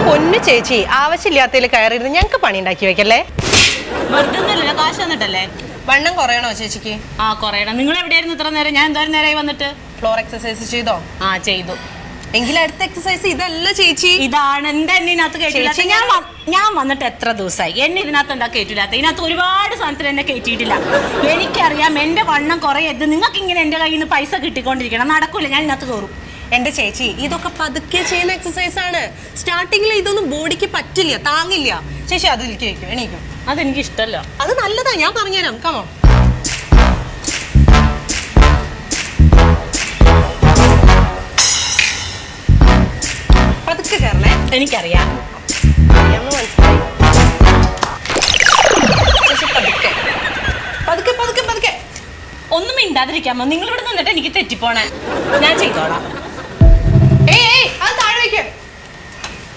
പൊന്നു ചേച്ചി, ആവശ്യമില്ലാത്തതിൽ കയറിയിരുന്ന് ഞങ്ങൾക്ക് പണി ഉണ്ടാക്കി വെക്കല്ലേ. വെറുതെ കാശ് വന്നിട്ടല്ലേ. വണ്ണം കുറയണോ ചേച്ചിക്ക്? ആ കുറയണം. നിങ്ങൾ എവിടെയായിരുന്നു ഇത്ര നേരം? ഞാൻ എന്തോരം നേരമായി വന്നിട്ട്? ഫ്ലോർ എക്സസൈസ് ചെയ്തോ? ആ ചെയ്തു. എങ്കിൽ അടുത്ത എക്സസൈസ് ഇതല്ല ചേച്ചി, ഇതാണ്. എന്താ എന്നെ ഇതിനകത്ത് കയറ്റില്ലാത്ത? ഞാൻ വന്നിട്ട് എത്ര ദിവസമായി? എന്നെ ഇതിനകത്ത് എന്താ കയറ്റില്ലാത്ത? ഇതിനകത്ത് ഒരുപാട് സാധനത്തിൽ എന്നെ കയറ്റിയിട്ടില്ല. എനിക്കറിയാം എന്റെ വണ്ണം കുറയരുത്. നിങ്ങൾക്ക് ഇങ്ങനെ എന്റെ കയ്യിൽ നിന്ന് പൈസ കിട്ടിക്കൊണ്ടിരിക്കണം. നടക്കൂല, ഞാൻ ഇതിനകത്ത് കയറും. എന്റെ ചേച്ചി, ഇതൊക്കെ പതുക്കെ ചെയ്യുന്ന എക്സസൈസ് ആണ്. സ്റ്റാർട്ടിങ്ങിൽ ഇതൊന്നും ബോഡിക്ക് പറ്റില്ല, താങ്ങില്ല. ചേച്ചി അതിലേക്ക് വെക്കും, എണീക്കും. അതെനിക്ക് ഇഷ്ടമല്ല. അത് നല്ലതാ, ഞാൻ പറഞ്ഞുതരാം. കമോ. പതുക്കെ കയറണേ. എനിക്കറിയാം. മനസ്സിലായി. പതുക്കെ പതുക്കെ പതുക്കെ പതുക്കെ. ഒന്നും മിണ്ടാതിരിക്കാമോ? നിങ്ങൾ ഇവിടെ നിന്നിട്ട് എനിക്ക് തെറ്റിപ്പോണേ. ഞാൻ ചെയ്തോളാം.